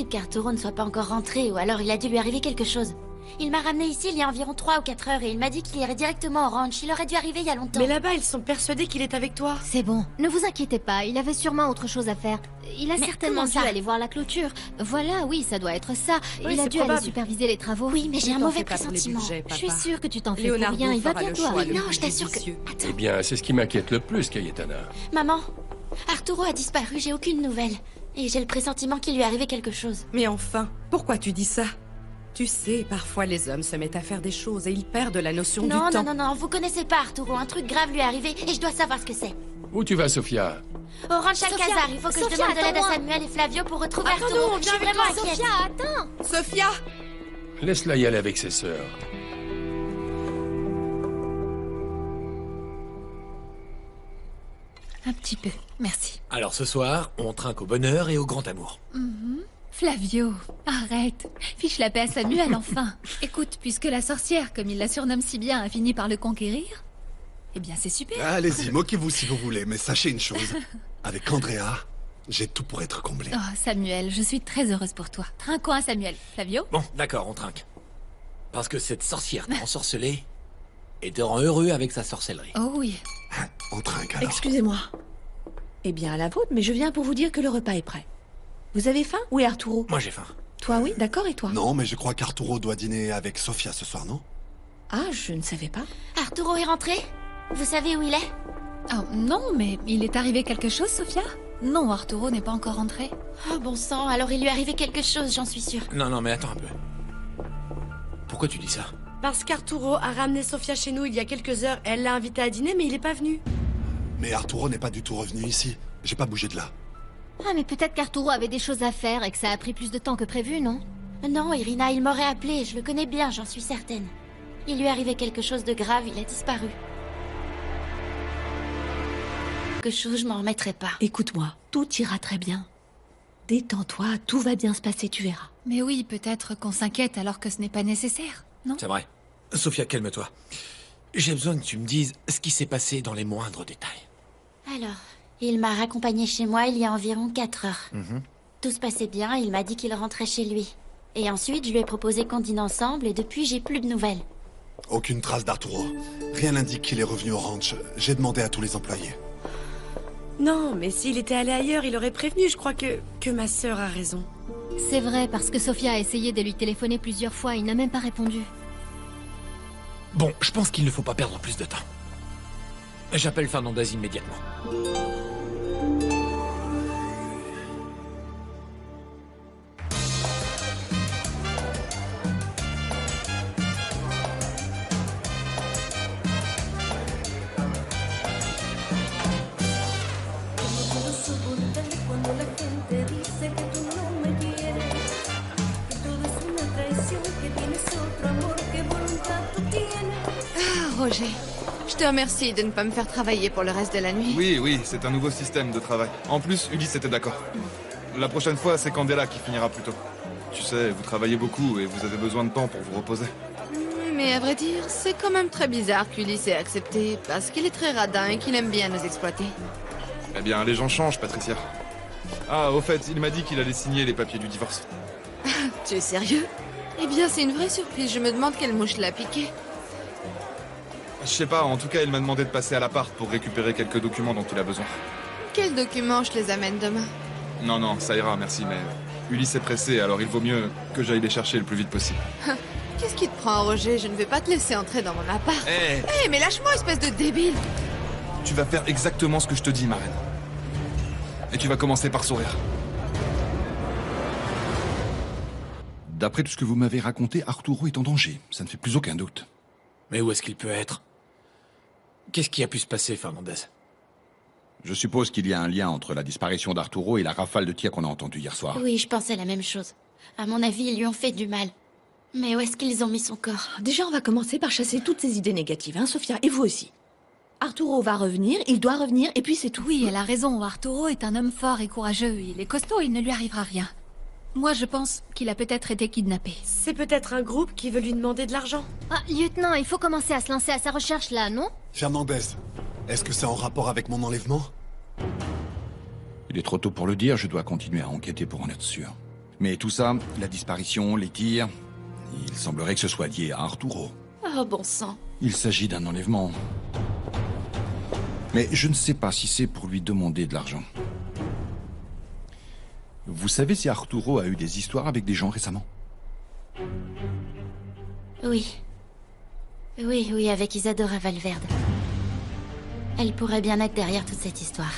qu'Arturo ne soit pas encore rentré, ou alors il a dû lui arriver quelque chose. Il m'a ramené ici il y a environ 3 ou 4 heures et il m'a dit qu'il irait directement au ranch. Il aurait dû arriver il y a longtemps. Mais là-bas, ils sont persuadés qu'il est avec toi. C'est bon, ne vous inquiétez pas, il avait sûrement autre chose à faire. Il a Mais certainement comment dû ça aller voir la clôture. Voilà, oui, ça doit être ça. Oui, il a c'est dû probable. aller superviser les travaux. Oui, mais j'ai un t'en mauvais fais pas pour les pressentiment. budgets, Je suis papa. sûre que tu t'en fais Leonardo pour rien, il va fera le bientôt choix arriver. le Non, plus je t'assure que... judicieux. Attends. Eh bien, c'est ce qui m'inquiète le plus, Cayetana. Maman, Arturo a disparu, j'ai aucune nouvelle. Et j'ai le pressentiment qu'il lui est arrivé quelque chose. Mais enfin, pourquoi tu dis ça? Tu sais, parfois les hommes se mettent à faire des choses et ils perdent la notion du Non, temps. non, vous connaissez pas Arturo. Un truc grave lui est arrivé et je dois savoir ce que c'est. Où tu vas, Sophia? Au ranch Sophia, Alcazar, il faut que je Sophia, demande de l'aide à attends-moi. Samuel et Flavio pour retrouver Attends, Arturo. on Je vient suis avec vraiment toi, inquiète. Sophia, attends. Sophia! Laisse-la y aller avec ses sœurs. Un petit peu, merci. Alors ce soir, on trinque au bonheur et au grand amour. Flavio, arrête. Fiche la paix à Samuel, enfin. Écoute, puisque la sorcière, comme il la surnomme si bien, a fini par le conquérir, eh bien c'est super. Allez-y, moquez-vous si vous voulez, mais sachez une chose. Avec Andrea, j'ai tout pour être comblé. Oh, Samuel, je suis très heureuse pour toi. Trinquons à Samuel. Flavio? Bon, d'accord, on trinque. Parce que cette sorcière t'a ensorcelé et te rend heureux avec sa sorcellerie. Oh oui. On trinque alors. Excusez-moi. Eh bien, à la vôtre, mais je viens pour vous dire que le repas est prêt. Vous avez faim? Où est Arturo? Moi j'ai faim. Toi, oui, d'accord, et toi? Non, mais je crois qu'Arturo doit dîner avec Sofia ce soir, non? Ah, je ne savais pas. Arturo est rentré? Vous savez où il est? Oh, non, mais il est arrivé quelque chose, Sophia? Non, Arturo n'est pas encore rentré. Oh bon sang, alors il lui est arrivé quelque chose, j'en suis sûre. Non, mais attends un peu. Pourquoi tu dis ça? Parce qu'Arturo a ramené Sophia chez nous il y a quelques heures. Elle l'a invité à dîner, mais il est pas venu. Mais Arturo n'est pas du tout revenu ici. J'ai pas bougé de là. Ah, mais peut-être qu'Arturo avait des choses à faire et que ça a pris plus de temps que prévu, non? Non, Irina, il m'aurait appelé, je le connais bien, j'en suis certaine. Il lui est arrivé quelque chose de grave, il a disparu. Quelque chose, je m'en remettrai pas. Écoute-moi, tout ira très bien. Détends-toi, tout va bien se passer, tu verras. Mais oui, peut-être qu'on s'inquiète alors que ce n'est pas nécessaire, non? C'est vrai. Sophia, calme-toi. J'ai besoin que tu me dises ce qui s'est passé dans les moindres détails. Alors, il m'a raccompagné chez moi il y a environ 4 heures. Tout se passait bien, il m'a dit qu'il rentrait chez lui. Et ensuite, je lui ai proposé qu'on dîne ensemble et depuis, j'ai plus de nouvelles. Aucune trace d'Arturo. Rien n'indique qu'il est revenu au ranch. J'ai demandé à tous les employés. Non, mais s'il était allé ailleurs, il aurait prévenu. Je crois que ma sœur a raison. C'est vrai, parce que Sophia a essayé de lui téléphoner plusieurs fois, il n'a même pas répondu. Bon, je pense qu'il ne faut pas perdre plus de temps. J'appelle Fernandez immédiatement. Ah, Roger, je te remercie de ne pas me faire travailler pour le reste de la nuit. Oui, c'est un nouveau système de travail. En plus, Ulysse était d'accord. La prochaine fois, c'est Candela qui finira plus tôt. Tu sais, vous travaillez beaucoup et vous avez besoin de temps pour vous reposer. Oui, mais à vrai dire, c'est quand même très bizarre qu'Ulysse ait accepté, parce qu'il est très radin et qu'il aime bien nous exploiter. Eh bien, les gens changent, Patricia. Ah, au fait, il m'a dit qu'il allait signer les papiers du divorce. Tu es sérieux? Eh bien, c'est une vraie surprise, je me demande quelle mouche l'a piqué. Je sais pas, en tout cas, il m'a demandé de passer à l'appart pour récupérer quelques documents dont il a besoin. Quels documents je les amène demain? Non, ça ira, merci, mais Ulysse est pressé, alors il vaut mieux que j'aille les chercher le plus vite possible. Qu'est-ce qui te prend, Roger? Je ne vais pas te laisser entrer dans mon appart. Eh, Mais lâche-moi, espèce de débile! tu vas faire exactement ce que je te dis, ma reine. Et tu vas commencer par sourire. D'après tout ce que vous m'avez raconté, Arturo est en danger. Ça ne fait plus aucun doute. Mais où est-ce qu'il peut être? Qu'est-ce qui a pu se passer, Fernandez? Je suppose qu'il y a un lien entre la disparition d'Arturo et la rafale de tirs qu'on a entendue hier soir. Oui, je pensais la même chose. À mon avis, ils lui ont fait du mal. Mais où est-ce qu'ils ont mis son corps? Déjà, on va commencer par chasser toutes ces idées négatives, hein, Sophia? Et vous aussi. Arturo va revenir, il doit revenir, et puis c'est tout. Oui, elle a raison, Arturo est un homme fort et courageux, il est costaud, il ne lui arrivera rien. Moi, je pense qu'il a peut-être été kidnappé. C'est peut-être un groupe qui veut lui demander de l'argent. Ah, lieutenant, il faut commencer à se lancer à sa recherche là, non? Fernandez, est-ce que c'est en rapport avec mon enlèvement? Il est trop tôt pour le dire, je dois continuer à enquêter pour en être sûr. Mais tout ça, la disparition, les tirs, il semblerait que ce soit lié à Arturo. Oh, bon sang. Il s'agit d'un enlèvement. Mais je ne sais pas si c'est pour lui demander de l'argent. Vous savez si Arturo a eu des histoires avec des gens récemment? Oui. Oui, avec Isadora Valverde. Elle pourrait bien être derrière toute cette histoire.